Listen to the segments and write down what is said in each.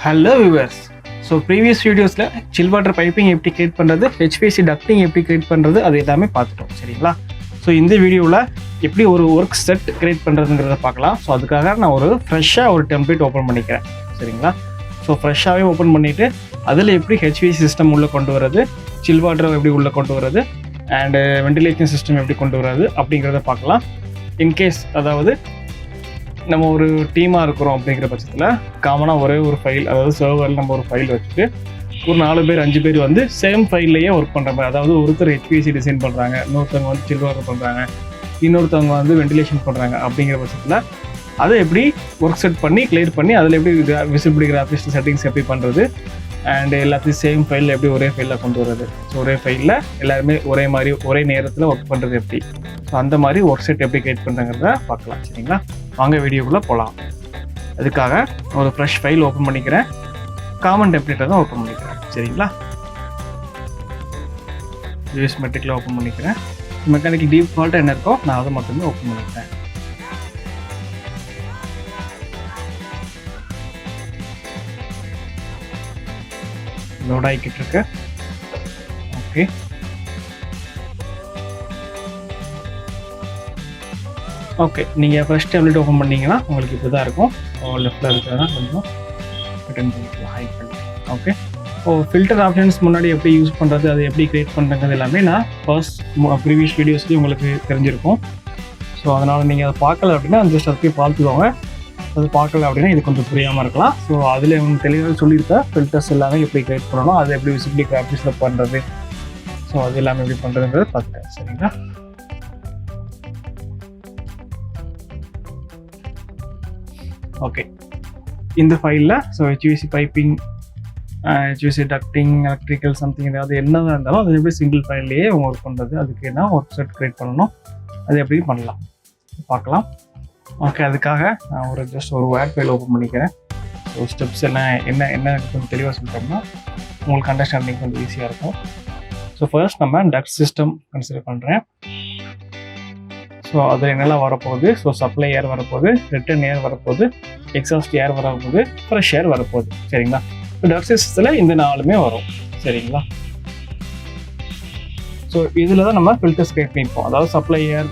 Hello viewers. So previous வீடியோஸில் சில் water piping எப்படி create பண்ணுறது, HVAC டக்டிங் எப்படி கிரியேட் பண்ணுறது, அது எல்லாமே பார்த்துட்டோம் சரிங்களா. ஸோ இந்த வீடியோவில் எப்படி ஒரு ஒர்க் செட் கிரியேட் பண்ணுறதுங்கிறத பார்க்கலாம். ஸோ அதுக்காக நான் ஒரு ஃப்ரெஷ்ஷாக ஒரு டெம்ப்ளேட் ஓப்பன் பண்ணிக்கிறேன் சரிங்களா. ஸோ ஃப்ரெஷ்ஷாகவே ஓப்பன் பண்ணிவிட்டு அதில் எப்படி HVAC சிஸ்டம் உள்ளே கொண்டு வரது, சில் வாட்டரை எப்படி உள்ளே கொண்டு வரது, அண்டு வெண்டிலேஷன் சிஸ்டம் எப்படி கொண்டு வர்றது அப்படிங்கிறத பார்க்கலாம். இன்கேஸ் அதாவது நம்ம ஒரு டீமாக இருக்கிறோம் அப்படிங்கிற பட்சத்தில் காமனாக ஒரே ஒரு ஃபைல், அதாவது சர்வரில் நம்ம ஒரு ஃபைல் வச்சுட்டு ஒரு 4 பேர் 5 பேர் வந்து சேம் ஃபைல்லையே ஒர்க் பண்ணுற மாதிரி, அதாவது ஒருத்தர் HVAC டிசைன் பண்ணுறாங்க, இன்னொருத்தவங்க வந்து சில் வாட்டர் பண்ணுறாங்க, இன்னொருத்தவங்க வந்து வெண்டிலேஷன் பண்ணுறாங்க. அப்படிங்கிற பட்சத்தில் அதை எப்படி ஒர்க் செட் பண்ணி கிளியர் பண்ணி அதில் எப்படி விசிபிலிட்டி கிராஃபிக்ஸ் செட்டிங்ஸ் எப்படி பண்ணுறது, அண்ட் எல்லாத்தையும் சேம் ஃபைலில் எப்படி ஒரே ஃபைலில் கொண்டு வர்றது, ஸோ ஒரே ஃபைலில் எல்லாருமே ஒரே மாதிரி ஒரே நேரத்தில் ஒர்க் பண்ணுறது எப்படி, ஸோ அந்த மாதிரி ஒர்க் செட் எப்படி கிரியேட் பண்ணுறங்கிறத பார்க்கலாம் சரிங்களா. வாங்க வீடியோக்குள்ளே போகலாம். அதுக்காக ஒரு ஃப்ரெஷ் ஃபைல் ஓப்பன் பண்ணிக்கிறேன், காமன் டெம்ப்ளேட்டை தான் ஓப்பன் பண்ணிக்கிறேன் சரிங்களா. யூஎஸ் மெட்ரிக்கில் ஓப்பன் பண்ணிக்கிறேன். மெக்கானிக்கல் டிஃபால்ட்டாக என்ன இருக்கோ நான் அதை மட்டுமே ஓப்பன் பண்ணிக்கிறேன். லோட் ஆகிக்கிட்டு இருக்கு. ஓகே, ஓகே, நீங்கள் ஃபர்ஸ்ட் டேப்லெட் ஓப்பன் பண்ணிங்கன்னா உங்களுக்கு இப்படி தான் இருக்கும். லெஃப்ட்டில் இருக்கிறதா கொஞ்சம் ரிட்டர்ன் பண்ணிக்கலாம், ஹைட் பண்ணி. ஓகே, ஃபில்டர் ஆப்ஷன்ஸ் முன்னாடி எப்படி யூஸ் பண்ணுறது, அது எப்படி கிரியேட் பண்ணுறது எல்லாமே நான் ப்ரீவியஸ் வீடியோஸ்லேயும் உங்களுக்கு தெரிஞ்சிருக்கும். ஸோ அதனால் நீங்கள் அதை பார்க்கல அப்படின்னா ஜஸ்ட் அதை போய் பார்த்துக்கோங்க. அது பார்க்கல அப்படின்னா இது கொஞ்சம் புரியாமல் இருக்கலாம். ஸோ அதில் உங்களுக்கு தெளிவாக சொல்லியிருக்கேன் ஃபில்டர்ஸ் எல்லாமே எப்படி கிரியேட் பண்ணணும், அது எப்படி விசிபிலிட்டி கிராஃபிக்ஸில் பண்ணுறது, ஸோ அது எல்லாமே எப்படி பண்ணுறதுங்கிறத பார்த்துட்டேன் சரிங்களா. ஓகே, இந்த ஃபைலில் so HVAC piping, HVAC ducting, electrical something ஏதாவது என்னதான் இருந்தாலும் அது எப்படி சிங்கிள் ஃபைல்லையே ஒர்க் பண்ணுறது, அதுக்கு என்ன ஒர்க் செட் கிரியேட் பண்ணணும், அது எப்படி பண்ணலாம் பார்க்கலாம். ஓகே, அதுக்காக நான் ஜஸ்ட் ஒரு வேர்ட் ஃபைல் ஓப்பன் பண்ணிக்கிறேன். ஸோ ஸ்டெப்ஸ் என்ன கொஞ்சம் தெளிவாக சொல்லிட்டோம்னா உங்களுக்கு அண்டர்ஸ்டாண்டிங் கொஞ்சம் ஈஸியாக இருக்கும். ஸோ ஃபர்ஸ்ட் நம்ம டக்ட் சிஸ்டம் கன்சிடர் பண்ணுறேன். ஸோ அதில் என்னெல்லாம் வரப்போகுது, ஸோ சப்ளை ஏர் வரப்போகுது, ரிட்டர்ன் ஏர் வரப்போகுது, எக்ஸாஸ்ட் ஏர் வரப்போகுது, ஃப்ரெஷ் ஏர் வரப்போகுது சரிங்களா. ஸோ டக்ட் சிஸ்டத்தில் இந்த 4மே வரும் சரிங்களா. ஸோ இதில் தான் நம்ம ஃபில்டர்ஸ் கிரியேட் பண்ணியிருப்போம். அதாவது சப்ளை ஏர்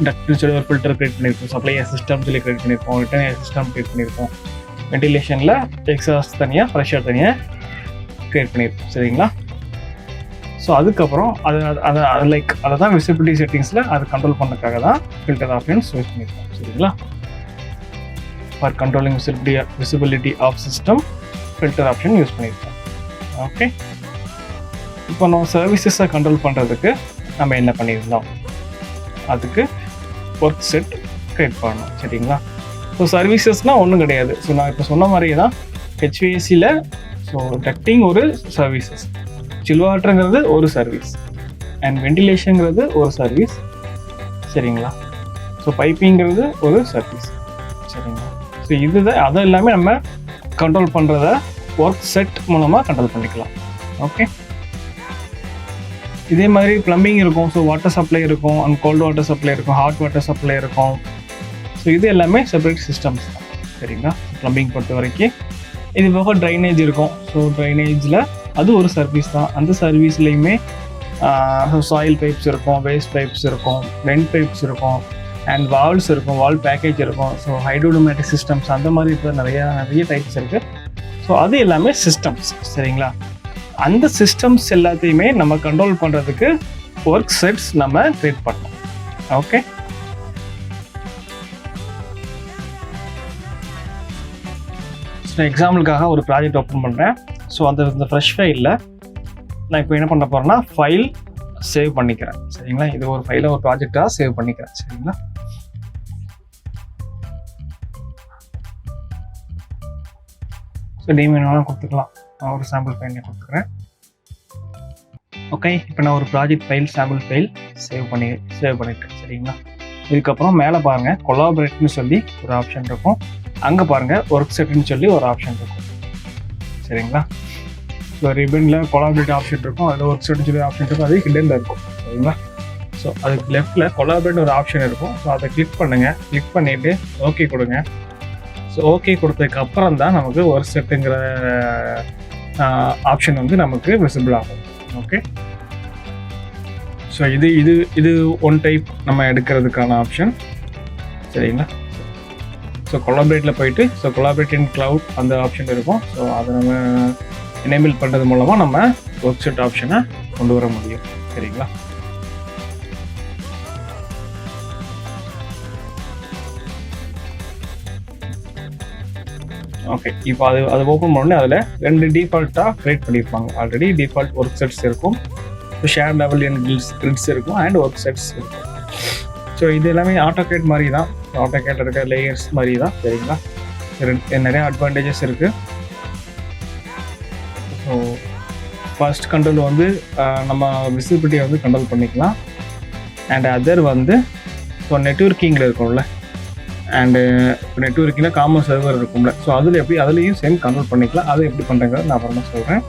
டக்ட்னு சொல்லி ஒரு ஃபில்டர் கிரியேட் பண்ணியிருப்போம், சப்ளை ஏர் சிஸ்டம் சொல்லி கிரியேட் பண்ணியிருப்போம், ரிட்டர்ன் ஏர் சிஸ்டம் கிரியேட் பண்ணியிருப்போம், வெண்டிலேஷனில் எக்ஸாஸ்ட் தனியாக, ஃப்ரெஷ் ஏர் தனியாக கிரியேட் பண்ணியிருப்போம் சரிங்களா. ஸோ அதுக்கப்புறம் அதை தான் விசிபிலிட்டி செட்டிங்ஸில் அதை கண்ட்ரோல் பண்ணதுக்காக தான் ஃபில்டர் ஆப்ஷன்ஸ் யூஸ் பண்ணியிருக்கோம் சரிங்களா. For controlling visibility of system filter option use பண்ணியிருக்கோம். ஓகே, இப்போ நம்ம சர்வீசஸை கண்ட்ரோல் பண்ணுறதுக்கு நம்ம என்ன பண்ணியிருந்தோம், அதுக்கு ஒர்க் செட் கிரியேட் பண்ணணும் சரிங்களா. ஸோ சர்வீசஸ்னால் ஒன்றும் கிடையாது. ஸோ நான் இப்போ சொன்ன மாதிரியே தான் HVACயில் ஸோ டக்டிங் ஒரு சர்வீசஸ், சில் வாட்டருங்கிறது ஒரு சர்வீஸ், அண்ட் வெண்டிலேஷனுங்கிறது ஒரு சர்வீஸ் சரிங்களா. ஸோ பைப்பிங்கிறது ஒரு சர்வீஸ் சரிங்களா. ஸோ இதுதான் அதை எல்லாமே நம்ம கண்ட்ரோல் பண்ணுறத ஒர்க் செட் மூலமாக கண்ட்ரோல் பண்ணிக்கலாம். ஓகே, இதே மாதிரி ப்ளம்பிங் இருக்கும். ஸோ வாட்டர் சப்ளை இருக்கும், அண்ட் கோல்டு வாட்டர் சப்ளை இருக்கும், ஹாட் வாட்டர் சப்ளை இருக்கும். ஸோ இது எல்லாமே செப்பரேட் சிஸ்டம்ஸ் தான் சரிங்களா. ப்ளம்பிங் பொறுத்த வரைக்கும் இது போக ட்ரைனேஜ் இருக்கும். ஸோ ட்ரைனேஜில் அது ஒரு சர்வீஸ் தான். அந்த சர்வீஸ்லேயுமே சாயில் பைப்ஸ் இருக்கும், வேஸ்ட் பைப்ஸ் இருக்கும், வெண்ட் பைப்ஸ் இருக்கும், அண்ட் வால்ஸ் இருக்கும், வால் பேக்கேஜ் இருக்கும். ஸோ ஹைட்ரோமேட்டிக் சிஸ்டம்ஸ் அந்த மாதிரி இப்போ நிறைய டைப்ஸ் இருக்குது. ஸோ அது எல்லாமே சிஸ்டம்ஸ் சரிங்களா. அந்த சிஸ்டம்ஸ் எல்லாத்தையுமே நம்ம கண்ட்ரோல் பண்ணுறதுக்கு ஒர்க் செட்ஸ் நம்ம கிரியேட் பண்ணோம். ஓகே, ஸோ எக்ஸாம்பிளுக்காக ஒரு ப்ராஜெக்ட் ஓப்பன் பண்ணுறேன். ஸோ அந்த ஃப்ரெஷ் ஃபைலில் நான் இப்போ என்ன பண்ண போகிறேன்னா ஃபைல் சேவ் பண்ணிக்கிறேன் சரிங்களா. இது ஒரு ஃபைலை ஒரு ப்ராஜெக்டாக சேவ் பண்ணிக்கிறேன் சரிங்களா. ஸோ நேம் வேணாலும் கொடுத்துக்கலாம், நான் ஒரு சாம்பிள் ஃபைல் கொடுத்துக்கிறேன். ஓகே, இப்போ நான் ஒரு project file sample file save பண்ணிட்டேன் சரிங்களா. இதுக்கப்புறம் மேலே பாருங்கள் கொலாபரேட்னு சொல்லி ஒரு ஆப்ஷன் இருக்கும், அங்கே பாருங்கள் ஒர்க் செட்னு சொல்லி ஒரு ஆப்ஷன் இருக்கும் சரிங்களா. ஸோ ரிபனில் கொலாபரேட் ஆப்ஷன் இருக்கும், அதில் ஒர்க் செட்னு சொல்லி ஆப்ஷன் இருக்கும், அது ஹிடனில் இருக்கும் சரிங்களா. ஸோ அதுக்கு லெஃப்ட்டில் கொலாபரேட் ஒரு ஆப்ஷன் இருக்கும். ஸோ அதை கிளிக் பண்ணுங்கள், கிளிக் பண்ணிவிட்டு ஓகே கொடுங்க. ஸோ ஸோ ஓகே கொடுத்ததுக்கு அப்புறம் தான் நமக்கு ஒர்க் செட்டுங்கிற ஆப்ஷன் வந்து நமக்கு விசிபிள் ஆகும். ஓகே, ஸோ இது ஒன் டைப் நம்ம எடுக்கிறதுக்கான ஆப்ஷன். சரிங்களா? ஸோ கொலாபரேட்டில் போயிட்டு கொலாபரேட் இன் கிளவுட் அந்த ஆப்ஷன் இருக்கும். ஸோ அதை நம்ம எனேபிள் பண்ணுறது மூலமாக நம்ம ஒர்க் செட் ஆப்ஷனை கொண்டு வர முடியும். சரிங்களா? ஓகே, இப்போ அது ஓப்பன் பண்ணோடனே அதில் 2 டிஃபால்ட்டாக க்ரியேட் பண்ணியிருப்பாங்க. ஆல்ரெடி டிஃபால்ட் ஒர்க் செட்ஸ் இருக்கும், ஷேர் லெவல் அண்ட் கிரிட்ஸ் இருக்கும், அண்ட் ஒர்க் செட்ஸ் இருக்கும். ஸோ இது எல்லாமே ஆட்டோகேட் மாதிரி தான், ஆட்டோகேட் இருக்க லேயர்ஸ் மாதிரி தான். சரிங்களா? நிறைய அட்வான்டேஜஸ் இருக்குது. ஸோ ஃபர்ஸ்ட் கண்ட்ரோல் வந்து நம்ம விசிபிலிட்டியை வந்து கண்ட்ரோல் பண்ணிக்கலாம். அண்ட் அதர் வந்து ஸோ நெட்வொர்க்கிங்கில் இருக்கும்ல, அண்டு நெட்வொர்க்கிங்கில் காமன் சர்வர் இருக்கும்ல, ஸோ அதில் எப்படி அதுலேயும் சேம் கண்ட்ரோல் பண்ணிக்கலாம். அது எப்படி பண்ணுறேங்கிறத நான் அப்புறமா சொல்கிறேன்.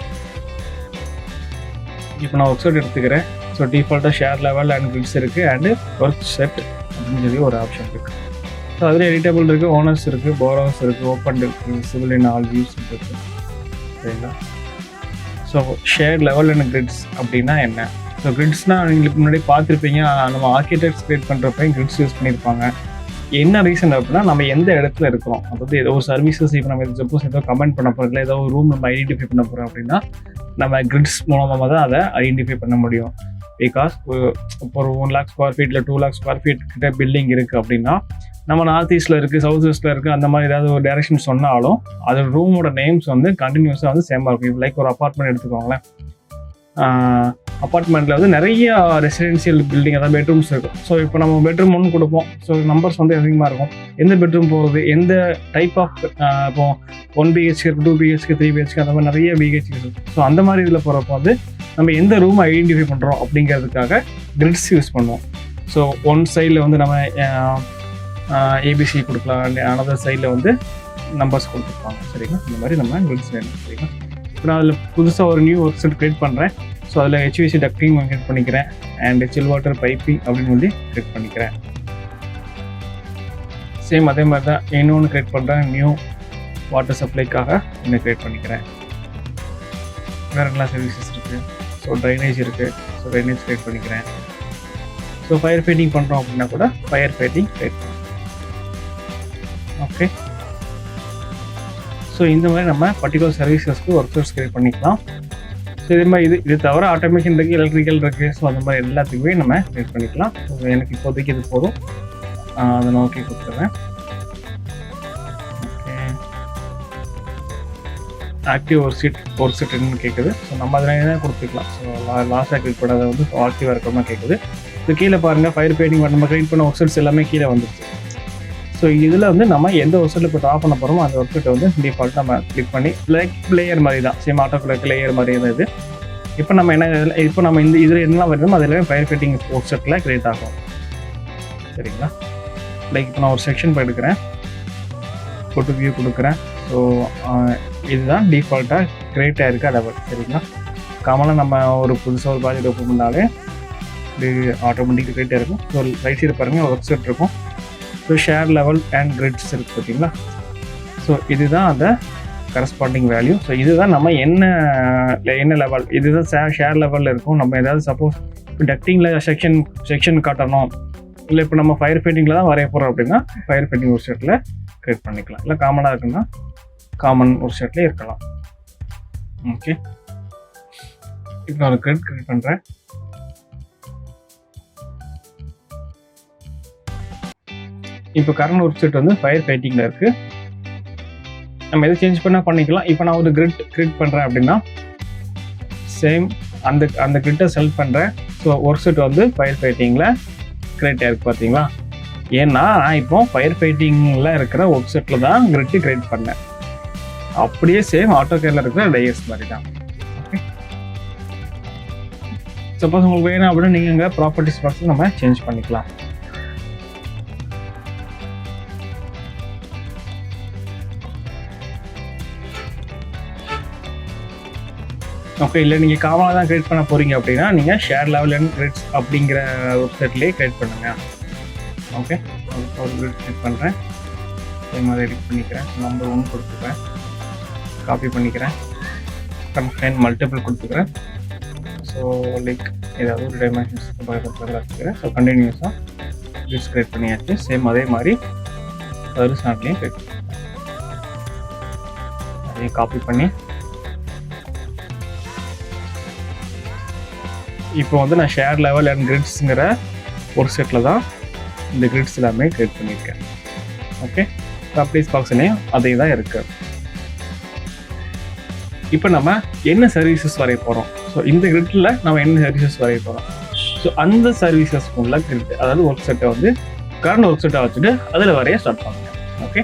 இப்போ நான் ஒர்க் செட் எடுத்துக்கிறேன். ஸோ டிஃபால்ட்டாக ஷேர் லெவல் அண்ட் கிரிட்ஸ் இருக்குது, அண்டு ஒர்க் செட் அப்படின்னு சொல்லி ஒரு ஆப்ஷன் இருக்குது. ஸோ அதில் எடிட்டபிள் இருக்குது, ஓனர்ஸ் இருக்குது, போரோஸ் இருக்குது, ஓப்பன் இருக்குது, சிவில் இன் ஆல் வியூஸ் இருக்குது. சரிங்களா? So share level and grids அப்படின்னா என்ன? ஸோ கிரிட்ஸ்னால் நீங்கள் முன்னாடி பார்த்துருப்பீங்க, நம்ம ஆர்கிடெக்ட்ஸ் க்ரியேட் பண்ணுறப்பையும் கிரிட்ஸ் யூஸ் பண்ணியிருப்பாங்க. என்ன ரீசன் அப்படின்னா, நம்ம எந்த இடத்துல இருக்கிறோம், அதாவது ஏதோ ஒரு சர்வீசஸ், இப்போ நம்ம சப்போஸ் ஏதோ கமெண்ட் பண்ண போகிறோம், இல்லை ஏதோ ஒரு ரூம் நம்ம ஐடென்டிஃபை பண்ண போகிறோம் அப்படின்னா நம்ம கிரிட்ஸ் மூலமாக தான் அதை ஐடென்டிஃபை பண்ண முடியும். பிகாஸ் இப்போ ஒரு 1 lakh square feet இல்லை 2 lakh square feet கிட்ட பில்டிங் இருக்குது அப்படின்னா, நம்ம நார்த் ஈஸ்ட்டில் இருக்குது, சவுத் ஈஸ்ட்டில் இருக்குது, அந்த மாதிரி ஏதாவது ஒரு டைரக்ஷன் சொன்னாலும் அது ரூமோட நேம்ஸ் வந்து கண்டினியூஸாக வந்து சேமாக இருக்கும். லைக் ஒரு அப்பார்ட்மெண்ட் எடுத்துக்கோங்களேன். அப்பார்ட்மெண்ட்டில் வந்து நிறைய ரெசிடென்சியல் பில்டிங், அதாவது பெட்ரூம்ஸ் இருக்கும். ஸோ இப்போ நம்ம பெட்ரூம் ஒன்று கொடுப்போம். ஸோ நம்பர்ஸ் வந்து அதிகமாக இருக்கும். எந்த பெட்ரூம் போகிறது, எந்த டைப் ஆஃப் இப்போ 1 BHK இருக்குது, 2 BHK, 3 BHK, அந்த மாதிரி நிறைய BHK இருக்குது. ஸோ அந்த மாதிரி இதில் போகிறப்போ வந்து நம்ம எந்த ரூம் ஐடென்டிஃபை பண்ணுறோம் அப்படிங்கிறதுக்காக கிரிட்ஸ் யூஸ் பண்ணுவோம். ஸோ ஒன் சைடில் வந்து நம்ம ABC கொடுக்கலாம், அனதர் சைடில் வந்து நம்பர்ஸ் கொடுத்துருப்பாங்க. சரிங்களா? இந்த மாதிரி நம்ம கிரிட்ஸ் வேணும். சரிங்களா? இப்போ நான் அதில் புதுசாக ஒரு நியூ ஒர்க் செட் க்ரியேட் பண்ணுறேன். ஸோ அதில் HVAC டக்டிங் க்ரியேட் பண்ணிக்கிறேன், அண்ட் சில் வாட்டர் பைப்பிங் அப்படின்னு சொல்லி க்ரியேட் பண்ணிக்கிறேன். சேம் அதே மாதிரி தான் இன்னொன்று க்ரியேட் பண்ணுறேன், நியூ வாட்டர் சப்ளைக்காக இன்னும் க்ரியேட் பண்ணிக்கிறேன். வேறு என்ன சர்வீசஸ் இருக்குது? ஸோ ட்ரைனேஜ் இருக்குது, ஸோ ட்ரைனேஜ் க்ரியேட் பண்ணிக்கிறேன். ஸோ ஃபயர் ஃபைட்டிங் பண்ணுறோம் அப்படின்னா கூட ஃபயர் ஃபைட்டிங் க்ரியேட் பண்ணுறோம். ஓகே, ஸோ இந்த மாதிரி நம்ம பர்டிகுலர் சர்வீசஸ்க்கு ஒர்க் செட்ஸ் க்ரியேட் பண்ணிக்கலாம். ஸோ இதே மாதிரி இது தவிர ஆட்டோமேஷன் இருக்குது, எலக்ட்ரிக்கல் இருக்குது. ஸோ அந்த மாதிரி எல்லாத்துக்குமே நம்ம க்ரியேட் பண்ணிக்கலாம். ஸோ எனக்கு இப்போதைக்கு இது போதும், அதை நான் ஓகே கொடுத்துட்றேன். ஓகே, ஆக்டிவ் ஒர்க் செட்னு கேட்குது. ஸோ நம்ம அதில் தான் கொடுத்துக்கலாம். ஸோ லாஸ்ட்டாக க்ரியேட் பண்ணதை வந்து ஆக்டிவாக இருக்கிறமா கேட்குது. ஸோ கீழே பாருங்கள், ஃபயர் ஃபைட்டிங் நம்ம க்ரியேட் பண்ண ஒர்க் செட்ஸ் எல்லாமே கீழே வந்துருச்சு. ஸோ இதில் வந்து நம்ம எந்த ஒர்க் செட்டில் இப்போ ட்ரா பண்ண போகிறோமோ அந்த ஒர்க் செட்டை வந்து டிஃபால்ட் நம்ம கிளிக் பண்ணி லேயர் மாதிரி தான், சேம் ஆட்டோ கிளிக் லேயர் மாதிரி தான் இது. இப்போ நம்ம இந்த இதில் என்னெல்லாம் வருதோ அதில் fire fighting work settle create ஆகும். சரிங்களா? லைக் இப்போ நான் ஒரு செக்ஷன் எடுக்கிறேன், போட்டு வியூ கொடுக்குறேன். ஸோ இதுதான் டிஃபால்ட்டாக க்ரியேட் ஆகிருக்க லெவல். சரிங்களா? காமனாக நம்ம ஒரு புதுசாக ஒரு ப்ராஜெக்ட் ஓப்பன் பண்ணாலே இது ஆட்டோமேட்டிக்காக க்ரியேட் ஆகிருக்கும். ஸோ ரைட் சைடு பாருங்கள், ஒர்க் செட் இருக்கும். So share level and grids இருக்குது பார்த்தீங்களா? ஸோ இதுதான் அந்த கரஸ்பாண்டிங் வேல்யூ. ஸோ இதுதான் நம்ம என்ன லெவல், இதுதான் ஷேர் லெவலில் இருக்கும். நம்ம ஏதாவது சப்போஸ் இப்போ டக்டிங்கில் செக்ஷன் காட்டணும், இல்லை இப்போ நம்ம ஃபயர் ஃபைட்டிங்கில் தான் வரைய போகிறோம் அப்படின்னா ஃபயர் ஃபைட்டிங் ஒரு செட்டில் க்ரியேட் பண்ணிக்கலாம். இல்லை காமனாக இருக்குன்னா காமன் ஒரு செட்லேயே இருக்கலாம். ஓகே, இப்போ நான் ஒரு க்ரியேட் பண்ணுறேன். இப்போ கரண்ட் ஒர்க் செட் வந்து ஃபயர் ஃபைட்டிங்கில் இருக்குது. நம்ம எதை சேஞ்ச் பண்ணால் பண்ணிக்கலாம். இப்போ நான் ஒரு கிரிட் பண்ணுறேன் அப்படின்னா சேம் அந்த கிரிட்டை செலக்ட் பண்ணுறேன். ஸோ ஒர்க் செட் வந்து ஃபயர் ஃபைட்டிங்கில் கிரியேட் ஆகிருக்கு பார்த்தீங்களா? ஏன்னா நான் இப்போ ஃபயர் ஃபைட்டிங்கில் இருக்கிற ஒர்க் செட்டில் தான் கிரிட்டு கிரியேட் பண்ணேன். அப்படியே சேம் ஆட்டோகேடில் இருக்கிற லேயர்ஸ் மாதிரி தான். ஓகே, சப்போஸ் உங்களுக்கு வேணும் அப்படின்னா நீங்கள் இங்கே ப்ராப்பர்ட்டிஸ் பாக்ஸில் நம்ம சேஞ்ச் பண்ணிக்கலாம். ஓகே, இல்லை நீங்கள் காமனாக தான் க்ரியேட் பண்ண போகிறீங்க அப்படின்னா நீங்கள் ஷேர் லெவல் அண்ட் கிரிட்ஸ் அப்படிங்கிற வெப்சைட்லேயே க்ரியேட் பண்ணுங்கள். ஓகே, ஒரு கிரிட் க்ரியேட் பண்ணுறேன். அதே மாதிரி எடிட் பண்ணிக்கிறேன். நம்பர் 1 கொடுத்துக்கிறேன், காப்பி பண்ணிக்கிறேன், கன்ஃபைன் மல்டிபிள் கொடுத்துக்கிறேன். ஸோ லைக் ஏதாவது ஒரு டைமென்ஷன்ஸ் பக்கத்தில் வச்சுக்கிறேன். ஸோ கண்டினியூஸாக லிஸ்ட் கிரியேட் பண்ணியாச்சு. சேம் அதே மாதிரி ஹரிசான்ட்லையும் கிரியேட் பண்ணிக்கிறேன். அதையும் காப்பி பண்ணி இப்போ வந்து நான் ஷேர் லெவல் அண்ட் கிரிட்ஸுங்கிற ஒரு செட்டில் தான் இந்த கிரிட்ஸ் எல்லாமே கிரியேட் பண்ணியிருக்கேன். ஓகே, ப்ராப்பர்ட்டிஸ் பாக்ஸ்லேயும் அதே தான் இருக்குது. இப்போ நம்ம என்ன சர்வீசஸ் வரைய போகிறோம்? ஸோ இந்த கிரிட்டில் நம்ம என்ன சர்வீசஸ் வரைய போகிறோம்? ஸோ அந்த சர்வீசஸ்க்குள்ள கிரிட், அதாவது ஒர்க் செட்டை வந்து கரண்ட் ஒர்க் செட்டை வச்சுட்டு அதில் வரைய ஸ்டார்ட் பண்ணுங்க. ஓகே,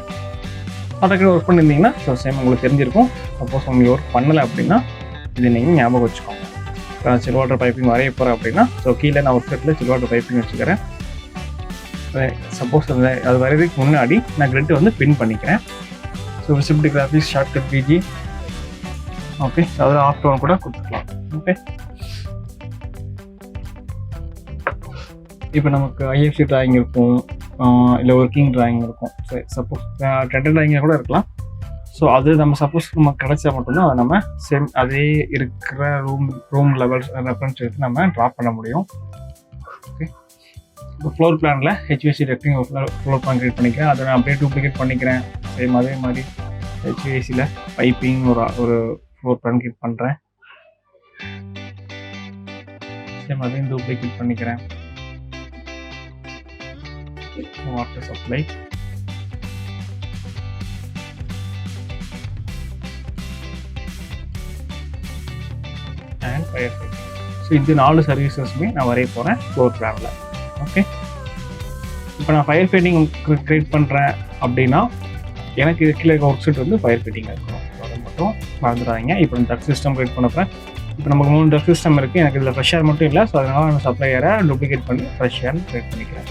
அதுக்கு ஒர்க் பண்ணியிருந்தீங்கன்னா ஸோ சேம் உங்களுக்கு தெரிஞ்சிருக்கும். சப்போஸ் உங்களுக்கு ஒர்க் பண்ணலை அப்படின்னா இது நீங்கள் ஞாபகம் வச்சுக்கோங்க. நான் சில் வாட்டர் பைப்பிங் வரைய போகிறேன் அப்படின்னா ஸோ கீழே நான் ஒர்க் செட்டில் சில் வாட்டர் பைப்பிங் வச்சுக்கிறேன். சப்போஸ் அது வரையறதுக்கு முன்னாடி நான் கிரிட் வந்து பின் பண்ணிக்கிறேன். So visibility graphics shortcut BG. Okay, அதில் ஆஃப்டர் ஒன் கூட கொடுத்துக்கலாம். ஓகே, இப்போ நமக்கு ஐஎஃப்சி ட்ராயிங் இருக்கும், இல்லை ஒர்க்கிங் ட்ராயிங் இருக்கும். சரி, சப்போஸ் டெண்டர் ட்ராயிங்காக கூட இருக்கலாம். ஸோ அது நம்ம சப்போஸ் நமக்கு கிடைச்சா மட்டும்தான் அதை நம்ம சேம் அதே இருக்கிற ரூம் லெவல்ஸ் ரெஃபரன்ஸ் எடுத்து நம்ம ட்ராப் பண்ண முடியும். ஓகே, இப்போ ஃப்ளோர் பிளானில் ஹெச்விசி ரெக்டிங் ஃப்ளோர் பிளான் கிரியேட் பண்ணிக்கிறேன். அதை நான் அப்படியே டூப்ளிகேட் பண்ணிக்கிறேன். சேம் அதே மாதிரி ஹெச்விசியில் பைப்பிங் ஒரு ஃப்ளோர் பிளான் கிரியேட் பண்ணுறேன். சேம் அதையும் டூப்ளிகேட் பண்ணிக்கிறேன். Water supply, and fire fighting. So இந்த 4 சர்வீசஸுமே நான் வரைய போகிறேன் ஃப்ளோர் பிளானில். ஓகே, இப்போ நான் ஃபயர் ஃபைட்டிங் கிரியேட் பண்ணுறேன் அப்படின்னா எனக்கு கீழே ஒர்க் செட் வந்து ஃபயர் ஃபைட்டிங் இருக்கணும். அதை மட்டும் மறந்துடாதீங்க. இப்போ நான் டக் சிஸ்டம் கிரியேட் பண்ண போகிறேன். இப்போ நமக்கு 3 டக் சிஸ்டம் இருக்குது. எனக்கு இதில் ஃப்ரெஷ் ஏர் மட்டும் இல்லை. ஸோ அதனால் நான் சப்ளையரை டூப்ளிகேட் பண்ணி ஃப்ரெஷ் ஏர் கிரியேட் பண்ணிக்கிறேன்.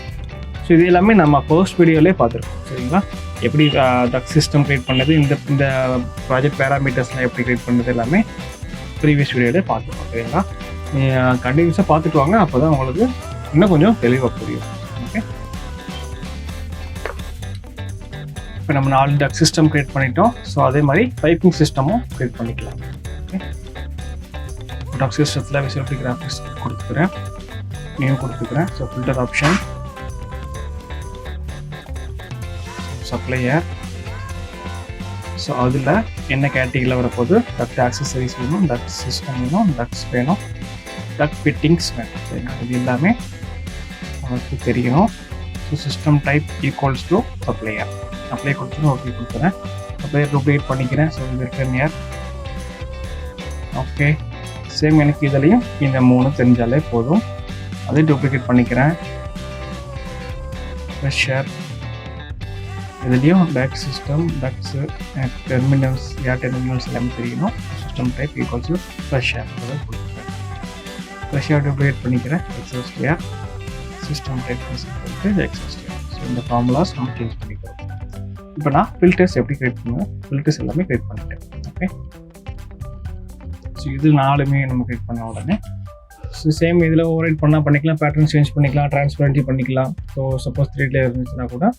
ஸோ இது எல்லாமே நம்ம ஃபர்ஸ்ட் வீடியோலேயே பார்த்துருக்கோம். சரிங்களா, எப்படி டக் சிஸ்டம் கிரியேட் பண்ணது, இந்த ப்ராஜெக்ட் பேராமீட்டர்ஸ்லாம் எப்படி கிரியேட் பண்ணது எல்லாமே ப்ரீவியஸ் வீடியோலேயே பார்த்துருக்கோம். சரிங்களா, நீங்கள் கண்டினியூஸாக பார்த்துட்டு வாங்க. அப்போ தான் உங்களுக்கு இன்னும் கொஞ்சம் தெளிவாக புரியும். ஓகே, இப்போ நம்ம 4 டக் சிஸ்டம் கிரியேட் பண்ணிட்டோம். ஸோ அதே மாதிரி பைப்பிங் சிஸ்டமும் கிரியேட் பண்ணிக்கலாம். ஓகே, டக் சிஸ்டத்தில் விசிபிலிட்டி கிராஃபிக்ஸ் கொடுத்துக்கிறேன், நியூ கொடுத்துக்கிறேன். So filter option, supplier. So அதில் என்ன கேட்டகரியில் வரப்போகுது? டக்ட் ஆக்சசரிஸ் வேணும், டக்ட் சிஸ்டம் வேணும், டக்ட்ஸ் வேணும், டக்ட் ஃபிட்டிங்ஸ் வேணும். சரிங்களா, இது எல்லாமே நமக்கு தெரியணும். So system type equals to supplier. Apply கொடுத்துட்டு ஓகே கொடுத்துறேன். சப்ளையர் டூப்ளிகேட் பண்ணிக்கிறேன். ஸோ இது ரிட்டர்ன் இயர். ஓகே, சேம் எனக்கு இதுலேயும் இந்த 3 தெரிஞ்சாலே போதும். அதையும் டூப்ளிகேட் பண்ணிக்கிறேன். ஃப்ரெஷர், இதுலேயும் டக் சிஸ்டம், டக்ஸு, டெர்மினல்ஸ், ஏர் டெர்மினல்ஸ் எல்லாமே தெரியணும். System type equals to fresher கொடுத்துக்கிறேன். ஃப்ரெஷர் டூப்ளிகேட் பண்ணிக்கிறேன். எக்ஸாஸ்ட் ஏர், சிஸ்டம் டைப் எக்ஸாஸ்ட் ஏர். ஸோ இந்த ஃபார்முலாஸ் நம்ம சேஞ்ச் பண்ணிக்கிறோம். இப்போ நான் ஃபில்டர்ஸ் எப்படி கிரியேட் பண்ணுவேன்? ஃபில்டர்ஸ் எல்லாமே கிரியேட் பண்ணிட்டேன். ஓகே, ஸோ இது 4மே நம்ம கிரியேட் பண்ண உடனே ஸோ சேம் இதில் ஓவரைட் பண்ணால் பண்ணிக்கலாம், பேட்டர்ன் சேஞ்ச் பண்ணிக்கலாம், டிரான்ஸ்பரன்ட்டி பண்ணிக்கலாம். ஸோ சப்போஸ் 3D இருந்துச்சுன்னா கூட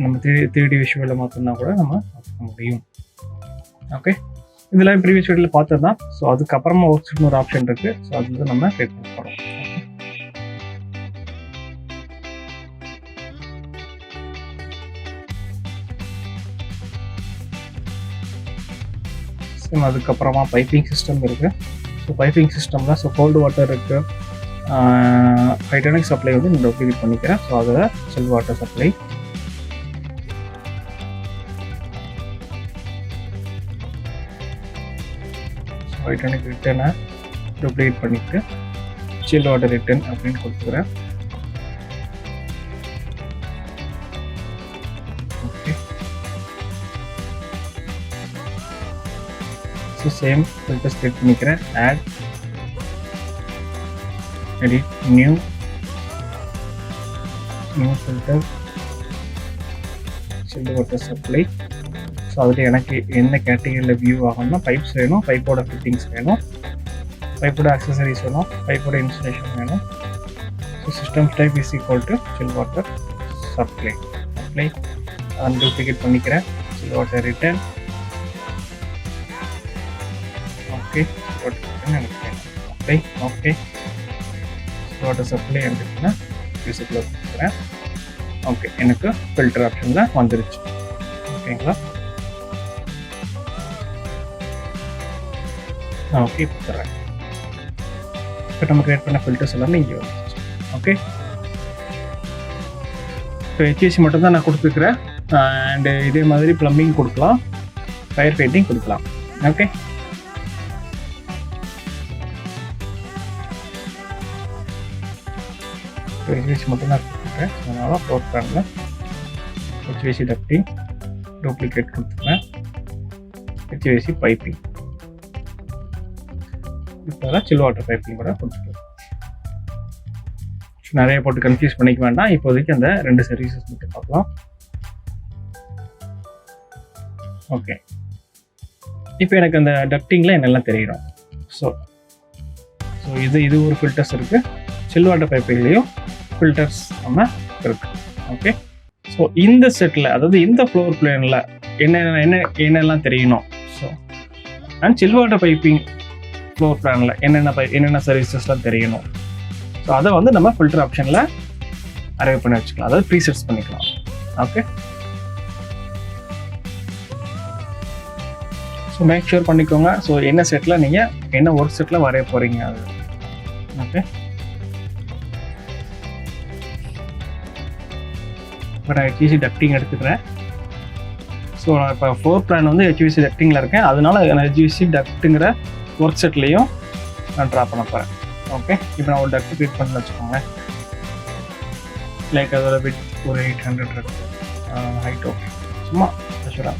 நம்ம 3D விஷுவலில் மாற்றினா கூட நம்ம மாற்ற முடியும். ஓகே, இதெல்லாம் ப்ரீவியஸ் வீடியோவில் பார்த்தது தான். ஸோ அதுக்கப்புறமா ஒர்க் செட்னு ஒரு ஆப்ஷன் இருக்குது. ஸோ அது நம்ம கிரியேட் பண்ண போகிறோம். சேம் அதுக்கப்புறமா பைப்பிங் சிஸ்டம் இருக்குது. ஸோ பைப்பிங் சிஸ்டமில் ஸோ கோல்டு வாட்டர் இருக்குது, ஹைட்ரானிக் சப்ளை வந்து நான் டூப்ளிகேட் பண்ணிக்கிறேன். ஸோ அதில் சில் வாட்டர் சப்ளை, ஹைட்ரானிக் ரிட்டர்னை டூப்ளிகேட் பண்ணிவிட்டு சில் வாட்டர் ரிட்டர்ன் அப்படின்னு கொடுத்துக்கிறேன். Okay, so same filters create பண்ணிக்கிறேன். Add, edit, new filter, chill water supply. So அதில் எனக்கு என்ன கேட்டகரியில் வியூ ஆகணும்னா பைப்ஸ் வேணும், பைப்போட ஃபிட்டிங்ஸ் வேணும், பைப்போட ஆக்சசரிஸ் வேணும், பைப்போட இன்ஸ்டலேஷன் வேணும். So system type is equal to chill water supply. Apply, duplicate பண்ணிக்கிறேன். Chill water return. Okay, apply. Okay, water supply எடுத்துக்கிட்டேன், யூஸில் கொடுக்குறேன். ஓகே, எனக்கு ஃபில்டர் ஆப்ஷனில் வந்துருச்சு. ஓகேங்களா? ஓகே கொடுத்துட்றேன். இப்போ நம்ம கிரியேட் பண்ண ஃபில்டர்ஸ் எல்லாமே இங்கே வந்துருச்சு. ஓகே, இப்போ ஹெச்விசி மட்டும் தான் நான் கொடுத்துருக்குறேன். அண்டு இதே மாதிரி ப்ளம்பிங் கொடுக்கலாம், ஃபயர் ஃபைட்டிங் கொடுக்கலாம். ஓகே, இப்போ ஹெச்விசி மட்டும் தான் கொடுத்துருக்கேன். அதனால் ஃப்ளோர் பிளானில் ஹெச்விசி டக்டிங் டூப்ளிகேட் கொடுத்துருக்கேன், ஹெச்விசி பைப்பிங், இப்போ சில் வாட்டர் பைப்பிங் கூட கொடுத்துருக்கேன். நிறைய போட்டு கன்ஃபியூஸ் பண்ணிக்க வேண்டாம். இப்போதைக்கு அந்த 2 சர்வீசஸ் மட்டும் பார்க்கலாம். ஓகே, இப்போ எனக்கு அந்த டக்டிங்கில் என்னெல்லாம் தெரியணும். ஸோ இது ஒரு ஃபில்டர்ஸ் இருக்குது. சில் வாட்டர் பைப்பிங்லேயும் ஃபில்டர்ஸ் நம்ம இருக்குது. ஓகே, ஸோ இந்த செட்டில், அதாவது இந்த ஃப்ளோர் பிளானில் என்னெல்லாம் தெரியணும். So and chill water piping floor பிளானில் என்னென்ன சர்வீசஸ்லாம் தெரியணும். ஸோ அதை வந்து நம்ம ஃபில்டர் ஆப்ஷனில் அரைவ் பண்ணி வச்சுக்கலாம், அதாவது ப்ரீசெட்ஸ் பண்ணிக்கலாம். ஓகே, ஸோ மேக் ஷூர் பண்ணிக்கோங்க. ஸோ என்ன செட்டில் நீங்கள் என்ன ஒர்க் செட்டில் வரைய போகிறீங்க அது. ஓகே, இப்போ நான் ஹெச்விசி டக்டிங் எடுத்துக்கிறேன். ஸோ நான் இப்போ ஃப்ளோர் பிளான் வந்து ஹெச்விசி டக்டிங்கில் இருக்கேன். அதனால ஹெச்விசி டக்ட்டுங்கிற ஒர்க் செட்லேயும் நான் ட்ரா பண்ண போகிறேன். ஓகே, இப்போ நான் ஒரு டக்ட் கிரியேட் பண்ணி வச்சுக்கோங்களேன். லைக் அதோட பிட் ஒரு 800 இருக்கு, ஹைட். ஓகே, சும்மா அஷூராக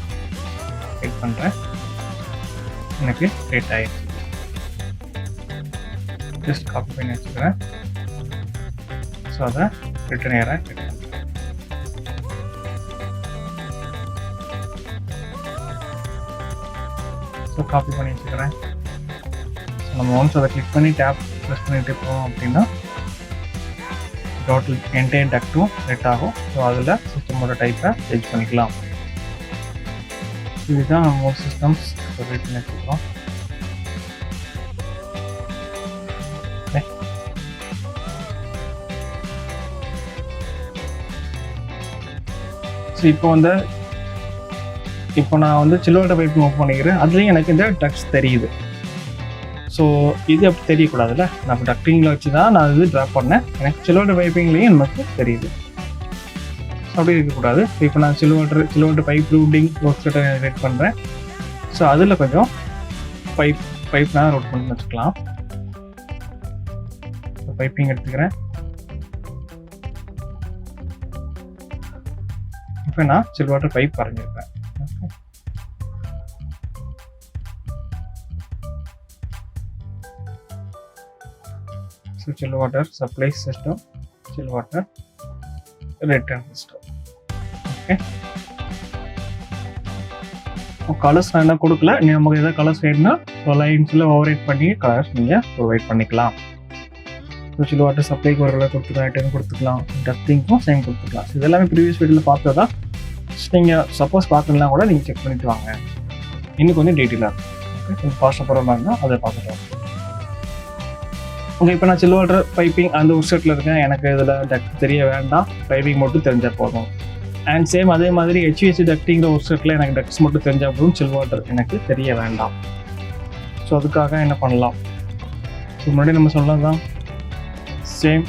கிரியேட் பண்ணுறேன். எனக்கு கிரியேட் ஆகிடுச்சு. ஜஸ்ட் காப்பி பண்ணி வச்சுக்கிறேன். ஸோ அதை ரிட்டர்ன் ஏறாக கிரியேட் பண்ணுறேன். ஸோ காப்பி பண்ணி வச்சுக்கிறேன். ஸோ நம்ம ஒன்ஸ் அதை கிளிக் பண்ணி டேப் ப்ரெஸ் பண்ணிட்டு போவோம் அப்படின்னா டோட்டல் என்டையர் டக்டும் செட் ஆகும். ஸோ அதில் சிஸ்டமோட டைப்பை சேஞ்ச் பண்ணிக்கலாம். இதுதான் நம்ம சிஸ்டம்ஸ் வெயிட் பண்ணி வச்சுக்கிறோம். ஸோ இப்போ நான் வந்து சில் வாட்டர் பைப் மூவ் பண்ணிக்கிறேன். அதுலேயும் எனக்கு இந்த டக்ஸ் தெரியுது. ஸோ இது அப்படி தெரியக்கூடாதுல்ல, நான் இப்போ டக்டிங்கில் வச்சு தான் நான் இது ட்ராப் பண்ணேன். எனக்கு சில் வாட்டர் பைப்பிங்லேயும் நமக்கு தெரியுது. அப்படி இருக்கக்கூடாது. இப்போ நான் chill water pipe routing work செட்டை கிரியேட் பண்ணுறேன். ஸோ அதில் கொஞ்சம் பைப் நான் ரூட் பண்ணி வச்சுக்கலாம். பைப்பிங் எடுத்துக்கிறேன். இப்போ நான் சில் வாட்டர் பைப் வரைஞ்சிருப்பேன். So chill water supply system, chill water return system. Okay, colours நான் என்ன கொடுக்கல. நமக்கு எதாவது கலர்ஸ் வேணும்னா லைன்ஸில் ஓவரைட் பண்ணி கலர்ஸ் நீங்கள் ப்ரொவைட் பண்ணிக்கலாம். ஸோ சில் வாட்டர் சப்ளைக்கு ஒரு கலர் கொடுத்துக்கலாம், ரிட்டர்ன் கொடுத்துக்கலாம், டக்டிங்க்கும் சேம் கொடுத்துக்கலாம். ஸோ இதெல்லாமே ப்ரீவியஸ் வீடியோவில் பார்த்ததா. நீங்கள் சப்போஸ் பார்க்கணுன்னா கூட நீங்கள் செக் பண்ணிட்டு வாங்க, இன்னும் கொஞ்சம் டீட்டெயிலாக இருக்கும். ஓகே, கொஞ்சம் ஃபாஸ்ட்டாக போகிற மாதிரி இருந்தால் அதை பார்த்துட்டு வாங்க. ஓகே, இப்போ நான் சில் வாட்டர் பைப்பிங் அந்த ஒரு செட்டில் இருக்கேன். எனக்கு இதில் டக்ட் தெரிய வேண்டாம், பைப்பிங் மட்டும் தெரிஞ்சால் போதும். அண்ட் சேம் அதே மாதிரி ஹெச்விசி டக்டிங்கிற ஒரு செட்டில் எனக்கு டக்ட்ஸ் மட்டும் தெரிஞ்சால் போதும், சில் வாட்டர் எனக்கு தெரிய வேண்டாம். ஸோ அதுக்காக என்ன பண்ணலாம்? ஸோ முன்னாடி நம்ம சொல்லலாம் தான், சேம்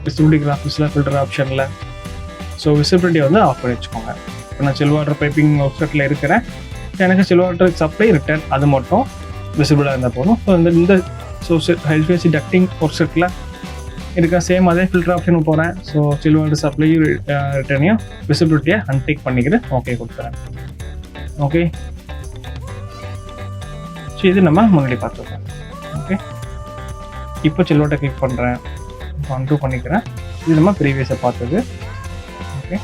விசிபிலிட்டி கிராஃபிக்ஸில் ஃபில்டர் ஆப்ஷனில் ஸோ விசிபிலிட்டி வந்து ஆஃப் பண்ணி வச்சுக்கோங்க. இப்போ நான் chill water piping work settle இருக்கிறேன். எனக்கு சில் வாட்டர் சப்ளை ரிட்டர்ன் அது மட்டும் விசிபிளாக இருந்தால் போதும். ஸோ இந்த HVAC டக்டிங் ஒர்க் செட்டில் இருக்க சேம் அதே ஃபில்டர் ஆப்ஷனுக்கு போகிறேன். ஸோ சில் வாட்டர் சப்ளையும் ரிட்டர்னையும் விசிபிலிட்டியை அன்டிக் பண்ணிக்கிட்டு ஓகே கொடுத்துறேன். ஓகே, ஸோ இது நம்ம முன்னாடி பார்த்துருக்கோம். ஓகே, இப்போ சில் வாட்டர் கிளிக் பண்ணுறேன், அன்டூ பண்ணிக்கிறேன். இது நம்ம ப்ரீவியஸாக பார்த்தது. ஓகே,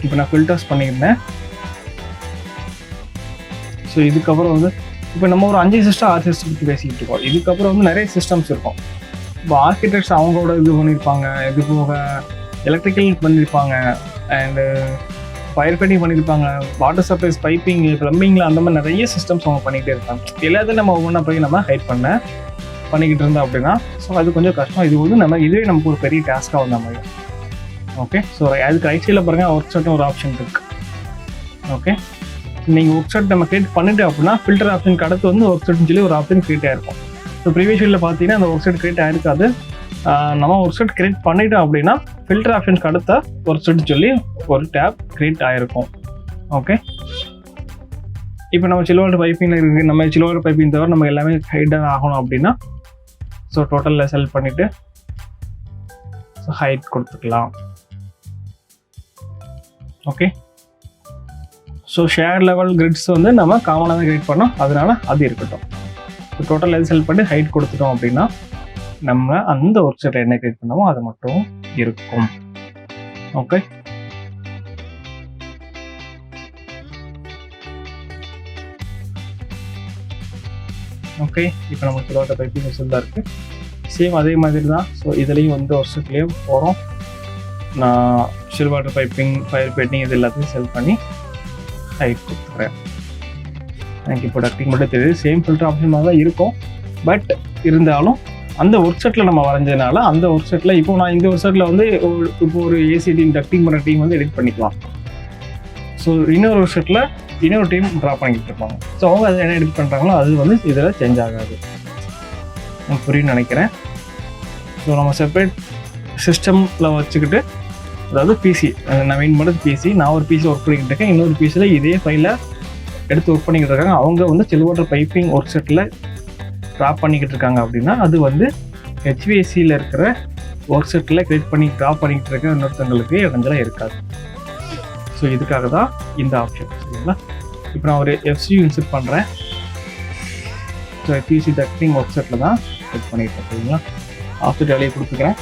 இப்போ நான் ஃபில்டர்ஸ் பண்ணியிருந்தேன். ஸோ இதுக்கப்புறம் வந்து இப்போ நம்ம ஒரு 5 சிஸ்டம் 6 சிஸ்டம் பற்றி பேசிக்கிட்டு இருக்கோம். இதுக்கப்புறம் வந்து நிறைய சிஸ்டம்ஸ் இருக்கும். இப்போ ஆர்கிடெக்ட்ஸ் அவங்களோட இது பண்ணியிருப்பாங்க, இது போக எலக்ட்ரிக்கல் பண்ணியிருப்பாங்க, அண்டு ஃபயர் ஃபைட்டிங் பண்ணியிருப்பாங்க, வாட்டர் சப்ளைஸ், பைப்பிங், ப்ளம்பிங்கில் அந்த மாதிரி நிறைய சிஸ்டம்ஸ் அவங்க பண்ணிகிட்டே இருப்பாங்க. எல்லாத்தையும் நம்ம ஒவ்வொன்றா போய் நம்ம ஹைட் பண்ணிக்கிட்டு இருந்தோம் அப்படின்னா ஸோ அது கொஞ்சம் கஷ்டம். இது வந்து இதுவே நமக்கு ஒரு பெரிய டாஸ்க்காக வந்த மாதிரி. ஓகே, ஸோ அதுக்கு ரைட் சைடில் பாருங்கள் ஒர்க் செட்னு ஒரு ஆப்ஷன் இருக்குது. ஓகே, நீங்கள் ஒர்க் செட் நம்ம கிரியேட் பண்ணிட்டு அப்படின்னா ஃபில்டர் ஆப்ஷனுக்கு அடுத்து வந்து ஒர்க் செட்னு சொல்லி ஒரு ஆப்ஷன் கிரியேட் ஆகிருக்கும். ஸோ ப்ரீவியஸ் வீடியோவில் பார்த்தீங்கன்னா அந்த ஒர்க் செட் கிரியேட் ஆகிருக்காது. நம்ம ஒர்க் செட் கிரியேட் பண்ணிட்டோம் அப்படின்னா ஃபில்டர் ஆப்ஷனுக்கு அடுத்த ஒர்க் செட் சொல்லி ஒரு டேப் கிரியேட் ஆகிருக்கும். ஓகே, இப்போ நம்ம சில் வாட்டர் பைப்பிங்கில் இருக்குது, நம்ம சில் வாட்டர் பைப்பிங் தவிர நம்ம எல்லாமே ஹைட்டாக ஆகணும் அப்படின்னா ஸோ டோட்டலில் செலக்ட் பண்ணிவிட்டு ஸோ ஹைட் கொடுத்துக்கலாம். Okay, so share level grids வந்து நம்ம காமனாக தான் கிரியேட் பண்ணோம், அதனால அது இருக்கட்டும். ஸோ டோட்டல் எது செலக்ட் பண்ணி ஹைட் கொடுத்துட்டோம் அப்படின்னா நம்ம அந்த ஒர்க் செட்டை என்ன கிரியேட் பண்ணோமோ அது மட்டும் இருக்கும். ஓகே, ஓகே, இப்போ நம்ம சில் வாட்டர் பைப்பிங் தான் இருக்குது. சேம் அதே மாதிரி தான். ஸோ இதுலேயும் வந்து ஒர்க் செட்லேயும் போகிறோம். நான் chill water piping, fire fighting இது எல்லாத்தையும் செலக்ட் பண்ணி ஹைட் கொடுத்துக்கிறேன். எனக்கு இப்போ டக்டிங் மட்டும் தெரியுது, சேம் ஃபில்டர் ஆப்ஷன் தான் இருக்கும். பட் இருந்தாலும் அந்த ஒர்க் செட்டில் நம்ம வரைஞ்சதுனால அந்த ஒர்க் செட்டில் இப்போ நான் இந்த ஒர்க் செட்டில் வந்து இப்போ ஒரு ஏசி டீம் டக்டிங் பண்ணுற டீம் வந்து எடிட் பண்ணிக்கலாம். ஸோ இன்னொரு ஒர்க் செட்டில் இன்னொரு டீம் ட்ரா பண்ணிக்கிட்டு இருப்பாங்க. ஸோ அவங்க அதை என்ன எடிட் பண்ணுறாங்களோ அது வந்து இதில் சேஞ்ச் ஆகாது. நான் புரியுன்னு நினைக்கிறேன். ஸோ நம்ம செப்பரேட் சிஸ்டமில் வச்சுக்கிட்டு, அதாவது பிசி நான் மெயின் பண்ணுறது பிசி, நான் ஒரு பிசி ஒர்க் பண்ணிக்கிட்டு இருக்கேன், இன்னொரு பிசியில் இதே ஃபைலை எடுத்து ஒர்க் பண்ணிக்கிட்டு இருக்காங்க. அவங்க வந்து சில் water piping work settle drop பண்ணிக்கிட்டு இருக்காங்க அப்படின்னா அது வந்து ஹெச்விஏசியில் இருக்கிற ஒர்க் செட்டில் கிரியேட் பண்ணி ட்ராப் பண்ணிக்கிட்டு இருக்க இன்னொருத்தங்களுக்கு இடைஞ்சலாக இருக்காது. ஸோ இதுக்காக தான் இந்த ஆப்ஷன். சரிங்களா, இப்போ நான் ஒரு எஃப்சியூ இன்செர்ட் பண்ணுறேன். ஸோ எஃப்சியூசி டக்டிங் ஒர்க் செட்டில் தான் செட் பண்ணியிருக்கேன். சரிங்களா, ஆப்ஷன் வேலையை கொடுத்துக்கிறேன்.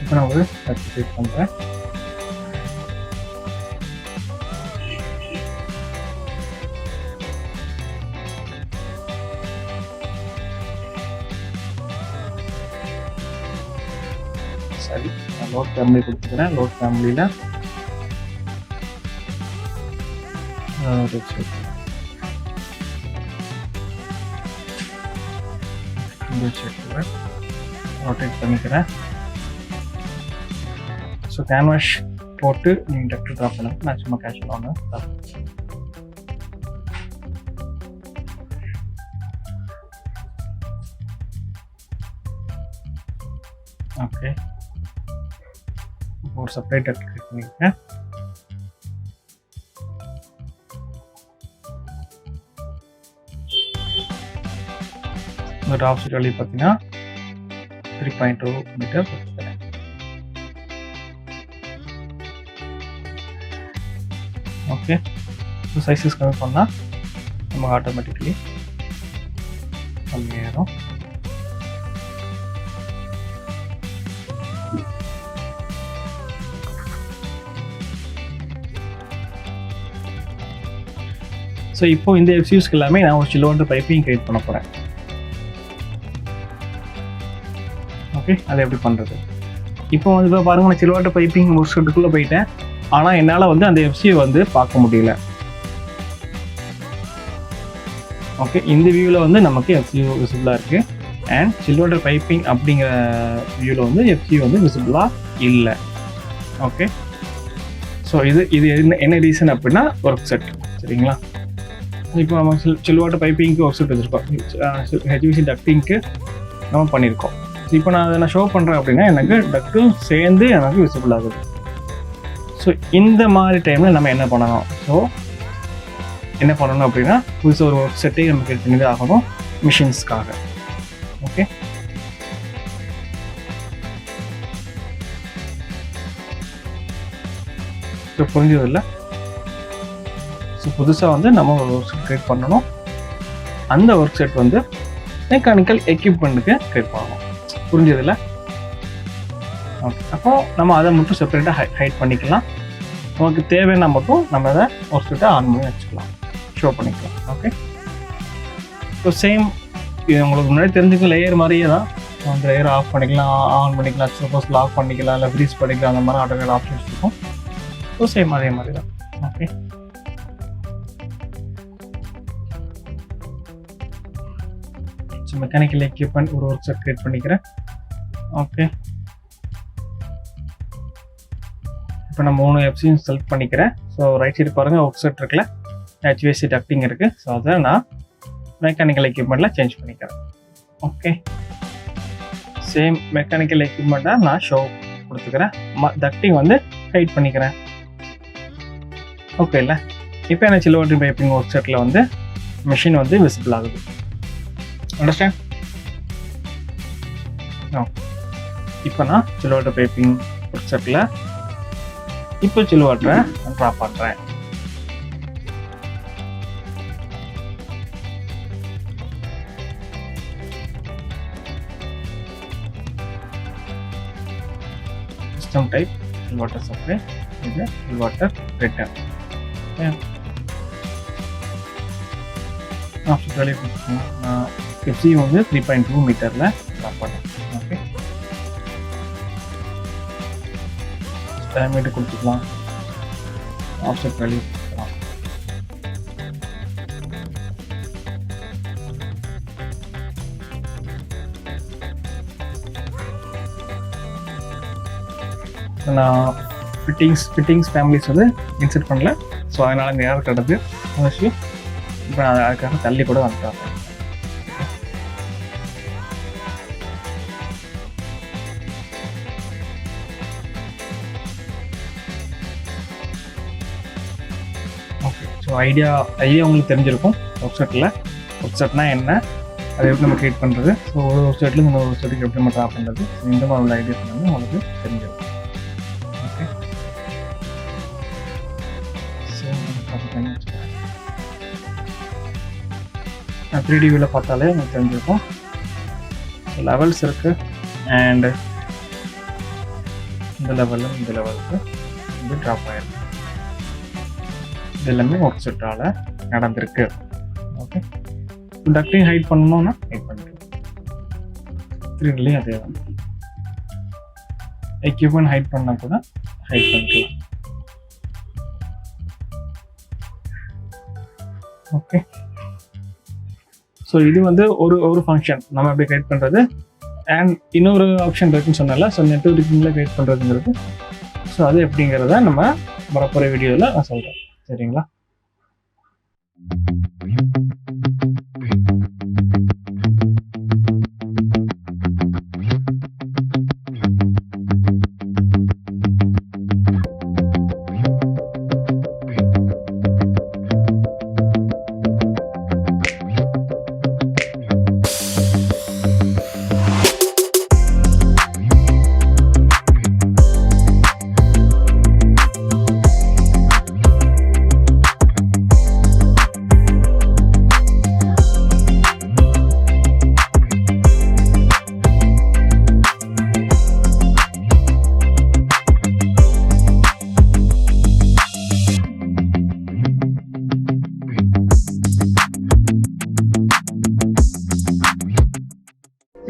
இப்போ நான் ஒரு சர்டிஃபிகேட் பண்ணுறேன். சரி, நான் லோட் ஃபேமிலி கொடுத்துக்கிறேன். லோட் ஃபேமிலியில் ரொட்டேட் பண்ணிக்கிறேன். ஸோ கேன்வாஷ் போட்டு நீங்கள் டக்டர் ட்ராப் பண்ணுங்க. நான் சும்மா கேஷுவல் ஒன்று ஓகே, ஒரு செப்பரேட் டக்டர் கிளிக் பண்ணிக்கிறேன். இந்த டாப் சைட் வழி பார்த்தீங்கன்னா 3.2 மீட்டர் கொடுத்துக்கிறேன். ஓகே, ஸோ சைஸஸ் கம்மி பண்ணால் நமக்கு ஆட்டோமேட்டிக்கலி கம்மியாயிடும். ஸோ இப்போ இந்த எஃப்சியூஸ்க்கு எல்லாமே நான் ஒரு சில் வாட்டர் பைப்பிங் கிரியேட் பண்ண போகிறேன். ஓகே, அதை எப்படி பண்ணுறது? இப்போ வந்து இப்போ பாருங்கள், நான் சில் வாட்டர் பைப்பிங் ஒரு செட்டுக்குள்ளே போயிட்டேன். ஆனால் என்னால் வந்து அந்த எஃப்சியை வந்து பார்க்க முடியல. ஓகே, இந்த வியூவில் வந்து நமக்கு எஃப்சியூ விசிபிளாக இருக்குது. அண்ட் சில் வாட்டர் பைப்பிங் அப்படிங்கிற வியூவில் வந்து எஃப்சியூ வந்து விசிபிளாக இல்லை. ஓகே, ஸோ இது என்ன ரீசன் அப்படின்னா ஒர்க் செட். சரிங்களா, இப்போ நம்ம சில் வாட்டர் பைப்பிங்க்கு ஒர்க் செட் வச்சுருக்கோம், ஹெச்விசி டக்டிங்க்கு நம்ம பண்ணியிருக்கோம். இப்போ நான் அதை ஷோ பண்ணுறேன் அப்படின்னா எனக்கு டக்டும் சேர்ந்து எனக்கு விசிபிள் ஆகுது. ஸோ இந்த மாதிரி டைமில் நம்ம என்ன பண்ணணும்? ஸோ என்ன பண்ணணும் அப்படின்னா புதுசாக ஒரு ஒர்க் செட்டை நம்ம கிரியேட் பண்ணி தான் ஆகணும் மிஷின்ஸ்க்காக. ஓகே, ஸோ புரிஞ்சதில்லை. ஸோ புதுசாக வந்து நம்ம ஒரு ஒர்க் செட் கிரியேட் பண்ணணும். அந்த ஒர்க் செட் வந்து மெக்கானிக்கல் எக்யூப்மெண்ட்டுக்கு கிரியேட் பண்ணணும். புரிஞ்சதில்லை? ஓகே, அப்போ நம்ம அதை மட்டும் செப்பரேட்டாக ஹைட் பண்ணிக்கலாம். நமக்கு தேவைன்னா மட்டும் நம்ம அதை ஒர்க் செட்டை ஆன் பண்ணி வச்சுக்கலாம், ஷோ பண்ணிக்கலாம். ஓகே, ஸோ சேம் இது உங்களுக்கு முன்னாடி தெரிஞ்சுக்க லேயர் மாதிரியே தான். அந்த லேயர் ஆஃப் பண்ணிக்கலாம், ஆன் பண்ணிக்கலாம், சப்போஸ் லாக் பண்ணிக்கலாம், இல்லை ஃப்ரீஸ் பண்ணிக்கலாம், அந்த மாதிரி ஆட்டோமேட் ஆப்ஷன்ஸ் இருக்கும். ஸோ சேம் அதே மாதிரி தான். ஓகே, ஸோ மெக்கானிக்கல் எக்யூப்மெண்ட் ஒரு ஒர்க் செட் கிரியேட் பண்ணிக்கிறேன். ஓகே, இப்போ நான் 3 எஃப்சியும் செலக்ட் பண்ணிக்கிறேன். ஸோ ரைட் சைடு பாருங்கள் ஒர்க் செட் இருக்குல்ல, HVAC டக்டிங் இருக்குது. ஸோ அதை நான் மெக்கானிக்கல் எக்யூப்மெண்ட்டில் சேஞ்ச் பண்ணிக்கிறேன். ஓகே, சேம் மெக்கானிக்கல் எக்யூப்மெண்ட்டாக நான் ஷோ கொடுத்துக்கிறேன். டக்டிங் வந்து ஹைட் பண்ணிக்கிறேன். ஓகே இல்லை, இப்போ எனக்கு silver water piping work settle வந்து மிஷின் வந்து விசிபிள் ஆகுது. அண்டர்ஸ்டாண்ட்? ஓகே, இப்போ நான் silver water piping work settle இப்போ சில்வர் வாட்டரை நான் ட்ராப் பண்ணுறேன். சிஸ்டம் டைப் சில் வாட்டர் சப்ளை, இது சில் வாட்டர் ரிட்டர்ன். ஆஃப்டர் நான் எஃப்சி வந்து 3.2 மீட்டரில் ட்ராப் பண்ணேன். ஓகே, டயமீட்டர் கொடுத்துக்கலாம், ஆஃப்செட் வேல்யூ கொடுத்துக்கலாம். நான் ஃபிட்டிங்ஸ் ஃபேமிலிஸ் வந்து இன்செர்ட் பண்ணல. ஸோ அதனால் இந்த நேரம் கிடது மோஸ்ட்லி. இப்போ நான் அதுக்காக தள்ளி கூட வந்துட்டேன். ஓகே, ஸோ ஐடியா உங்களுக்கு தெரிஞ்சிருக்கும். ஒர்க் செட்னா என்ன, அதை எப்படி நம்ம க்ரியேட் பண்ணுறது, ஸோ ஒரு வெப்சைட்டில் இந்த ஒரு வெப்சைட்டுக்கு எப்படி நம்ம ட்ராப் பண்ணுறது, இந்த மாதிரி உள்ள ஐடியாஸ் வந்து உங்களுக்கு தெரிஞ்சிருக்கும். ஓகே, நான் 3D வியூவில் பார்த்தாலே எனக்கு தெரிஞ்சிருக்கும். லெவல்ஸ் இருக்குது, அண்டு இந்த லெவலில் இந்த லெவலுக்கு வந்து ட்ராப் ஆகிருக்கு. இது எல்லாமே ஒர்க் செட்டால் நடந்திருக்கு. ஓகே, டக்டிங் ஹைட் பண்ணணும்னா ஹைட் பண்ணிக்கலாம். 3Dலையும் அதே தான். எக்யூப்மெண்ட் ஹைட் பண்ணால் கூட ஹைட் பண்ணிக்கலாம். ஓகே, ஸோ இது வந்து ஒரு ஃபங்க்ஷன் நம்ம எப்படி கிரியேட் பண்ணுறது. அண்ட் இன்னொரு ஆப்ஷன் இருக்குன்னு சொன்னால, ஸோ நெட்வொர்க்கிங்கில் கிரியேட் பண்ணுறதுங்கிறது. ஸோ அது எப்படிங்கிறத நம்ம வரப்போகிற வீடியோவில் நான் சொல்கிறேன். சரிங்களா?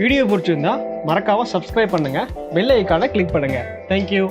வீடியோ பிடிச்சிருந்தா மறக்காம சப்ஸ்கிரைப் பண்ணுங்க, பெல் ஐகானை கிளிக் பண்ணுங்க. தேங்க்யூ.